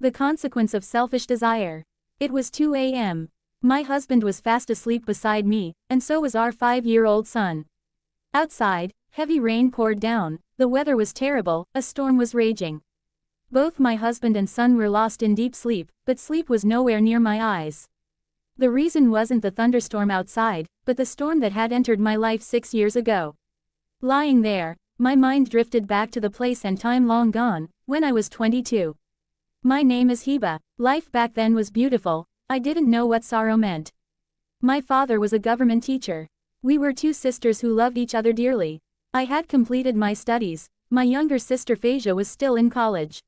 The consequence of selfish desire. It was 2 a.m. My husband was fast asleep beside me, and so was our 5-year-old son. Outside, heavy rain poured down, the weather was terrible, a storm was raging. Both my husband and son were lost in deep sleep, but sleep was nowhere near my eyes. The reason wasn't the thunderstorm outside, but the storm that had entered my life 6 years ago. Lying there, my mind drifted back to the place and time long gone, when I was 22. My name is Hiba. Life back then was beautiful, I didn't know what sorrow meant. My father was a government teacher. We were 2 sisters who loved each other dearly. I had completed my studies, my younger sister Phasia was still in college.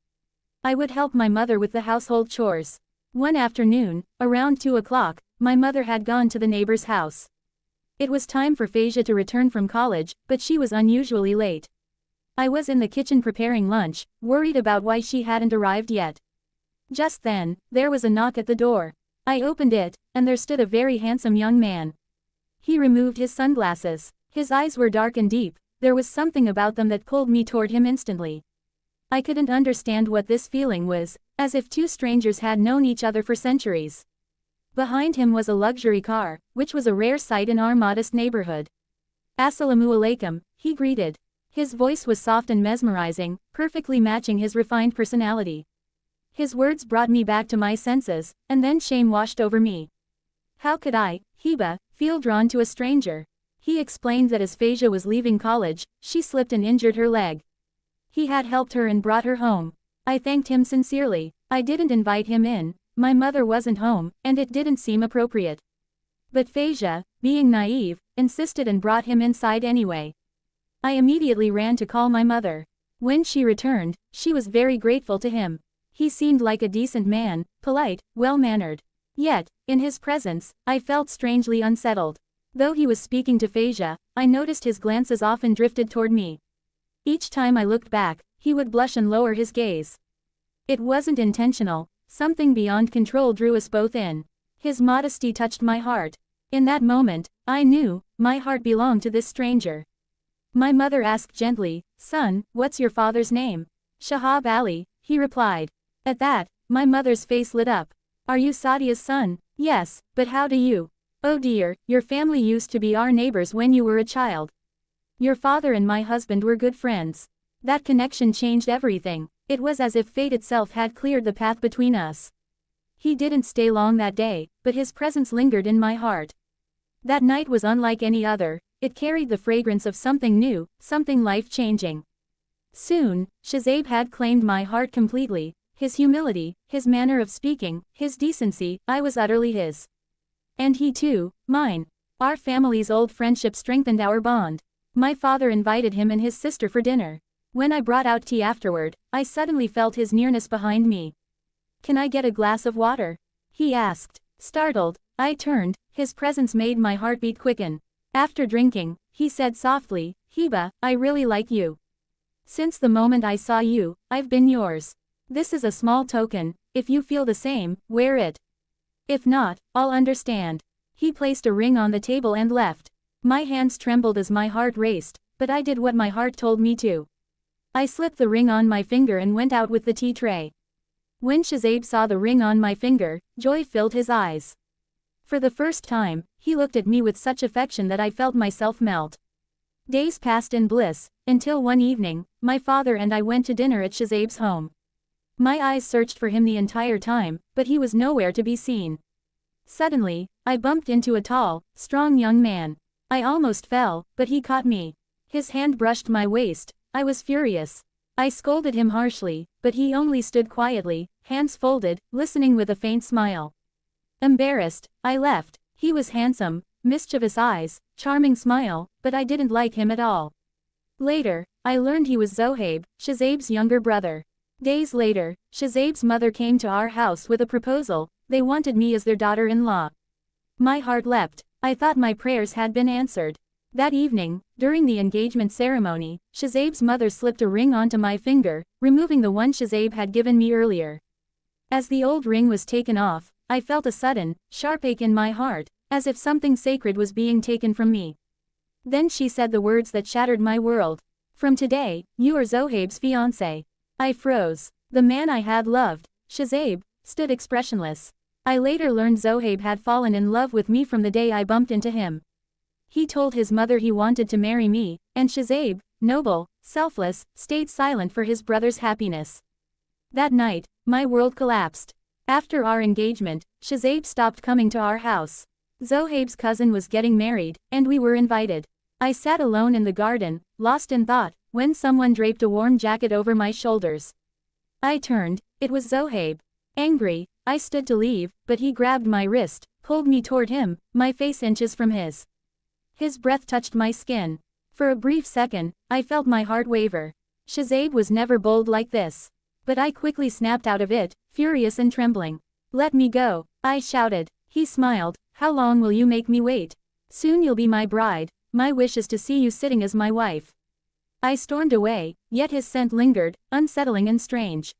I would help my mother with the household chores. One afternoon, around 2 o'clock, my mother had gone to the neighbor's house. It was time for Phasia to return from college, but she was unusually late. I was in the kitchen preparing lunch, worried about why she hadn't arrived yet. Just then, there was a knock at the door. I opened it, and there stood a very handsome young man. He removed his sunglasses. His eyes were dark and deep, there was something about them that pulled me toward him instantly. I couldn't understand what this feeling was, as if 2 strangers had known each other for centuries. Behind him was a luxury car, which was a rare sight in our modest neighborhood. "Assalamu alaikum," he greeted. His voice was soft and mesmerizing, perfectly matching his refined personality. His words brought me back to my senses, and then shame washed over me. How could I, Hiba, feel drawn to a stranger? He explained that as Phasia was leaving college, she slipped and injured her leg. He had helped her and brought her home. I thanked him sincerely. I didn't invite him in, my mother wasn't home, and it didn't seem appropriate. But Phasia, being naive, insisted and brought him inside anyway. I immediately ran to call my mother. When she returned, she was very grateful to him. He seemed like a decent man, polite, well-mannered. Yet, in his presence, I felt strangely unsettled. Though he was speaking to Phasia, I noticed his glances often drifted toward me. Each time I looked back, he would blush and lower his gaze. It wasn't intentional, something beyond control drew us both in. His modesty touched my heart. In that moment, I knew, my heart belonged to this stranger. My mother asked gently, "Son, what's your father's name?" "Shahab Ali," he replied. At that, my mother's face lit up. "Are you Sadia's son?" "Yes, but how do you?" "Oh dear, your family used to be our neighbors when you were a child. Your father and my husband were good friends. That connection changed everything. It was as if fate itself had cleared the path between us." He didn't stay long that day, but his presence lingered in my heart. That night was unlike any other, it carried the fragrance of something new, something life-changing. Soon, Shahzaib had claimed my heart completely, his humility, his manner of speaking, his decency, I was utterly his. And he too, mine. Our family's old friendship strengthened our bond. My father invited him and his sister for dinner. When I brought out tea afterward, I suddenly felt his nearness behind me. "Can I get a glass of water?" he asked. Startled, I turned, his presence made my heartbeat quicken. After drinking, he said softly, "Hiba, I really like you. Since the moment I saw you, I've been yours. This is a small token, if you feel the same, wear it. If not, I'll understand." He placed a ring on the table and left. My hands trembled as my heart raced, but I did what my heart told me to. I slipped the ring on my finger and went out with the tea tray. When Shahzaib saw the ring on my finger, joy filled his eyes. For the first time, he looked at me with such affection that I felt myself melt. Days passed in bliss, until one evening, my father and I went to dinner at Shahzaib's home. My eyes searched for him the entire time, but he was nowhere to be seen. Suddenly, I bumped into a tall, strong young man. I almost fell, but he caught me. His hand brushed my waist. I was furious. I scolded him harshly, but he only stood quietly, hands folded, listening with a faint smile. Embarrassed, I left. He was handsome, mischievous eyes, charming smile, but I didn't like him at all. Later, I learned he was Zohaib, Shahzaib's younger brother. Days later, Shahzaib's mother came to our house with a proposal. They wanted me as their daughter-in-law. My heart leapt. I thought my prayers had been answered. That evening, during the engagement ceremony, Shahzaib's mother slipped a ring onto my finger, removing the one Shahzaib had given me earlier. As the old ring was taken off, I felt a sudden, sharp ache in my heart, as if something sacred was being taken from me. Then she said the words that shattered my world. "From today, you are Zohaib's fiancé." I froze. The man I had loved, Shazaib stood expressionless. I later learned Zohaib had fallen in love with me from the day I bumped into him. He told his mother he wanted to marry me, and Shazaib, noble, selfless, stayed silent for his brother's happiness. That night, my world collapsed. After our engagement, Shazaib stopped coming to our house. Zohaib's cousin was getting married, and we were invited. I sat alone in the garden, lost in thought, when someone draped a warm jacket over my shoulders. I turned, it was Zohaib. Angry, I stood to leave, but he grabbed my wrist, pulled me toward him, my face inches from his. His breath touched my skin. For a brief second, I felt my heart waver. Shazaib was never bold like this. But I quickly snapped out of it, furious and trembling. "Let me go," I shouted. He smiled. "How long will you make me wait? Soon you'll be my bride. My wish is to see you sitting as my wife." I stormed away, yet his scent lingered, unsettling and strange.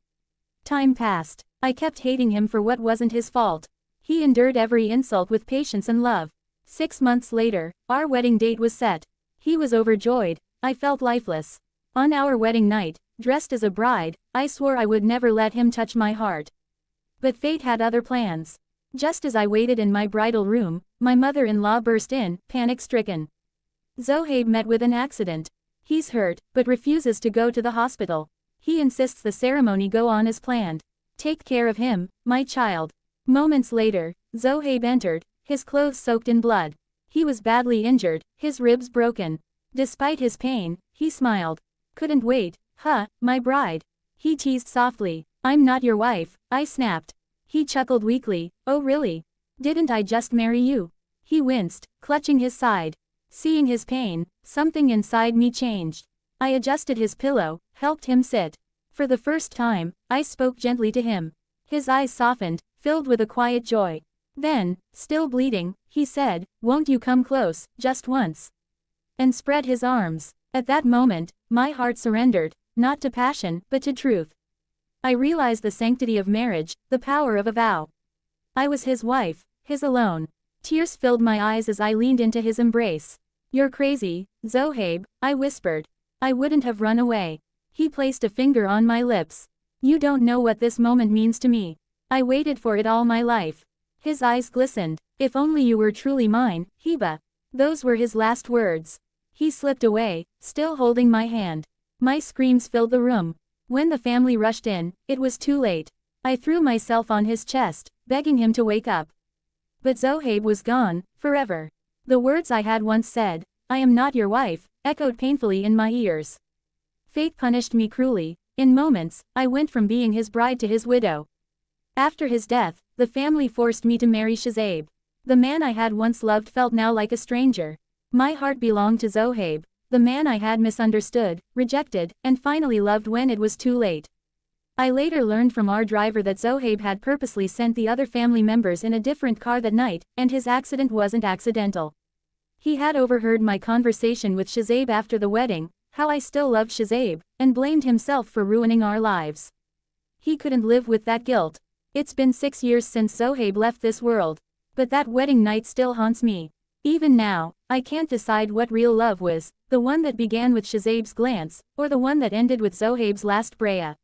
Time passed. I kept hating him for what wasn't his fault. He endured every insult with patience and love. 6 months later, our wedding date was set. He was overjoyed. I felt lifeless. On our wedding night, dressed as a bride, I swore I would never let him touch my heart. But fate had other plans. Just as I waited in my bridal room, my mother-in-law burst in, panic-stricken. "Zohaib met with an accident. He's hurt, but refuses to go to the hospital. He insists the ceremony go on as planned. Take care of him, my child." Moments later, Zohaib entered, his clothes soaked in blood. He was badly injured, his ribs broken. Despite his pain, he smiled. "Couldn't wait, huh, my bride?" He teased softly. "I'm not your wife," I snapped. He chuckled weakly. "Oh really? Didn't I just marry you?" He winced, clutching his side. Seeing his pain, something inside me changed. I adjusted his pillow, helped him sit. For the first time, I spoke gently to him. His eyes softened, filled with a quiet joy. Then, still bleeding, he said, "Won't you come close, just once?" And spread his arms. At that moment, my heart surrendered, not to passion, but to truth. I realized the sanctity of marriage, the power of a vow. I was his wife, his alone. Tears filled my eyes as I leaned into his embrace. "You're crazy, Zohaib," I whispered. "I wouldn't have run away." He placed a finger on my lips. "You don't know what this moment means to me. I waited for it all my life." His eyes glistened. "If only you were truly mine, Hiba." Those were his last words. He slipped away, still holding my hand. My screams filled the room. When the family rushed in, it was too late. I threw myself on his chest, begging him to wake up. But Zohaib was gone, forever. The words I had once said, "I am not your wife," echoed painfully in my ears. Fate punished me cruelly. In moments, I went from being his bride to his widow. After his death, the family forced me to marry Shazaib. The man I had once loved felt now like a stranger. My heart belonged to Zohaib, the man I had misunderstood, rejected, and finally loved when it was too late. I later learned from our driver that Zohaib had purposely sent the other family members in a different car that night, and his accident wasn't accidental. He had overheard my conversation with Shazaib after the wedding, how I still loved Shazaib, and blamed himself for ruining our lives. He couldn't live with that guilt. It's been 6 years since Zohaib left this world. But that wedding night still haunts me. Even now, I can't decide what real love was, the one that began with Shazaib's glance, or the one that ended with Zohaib's last Breya.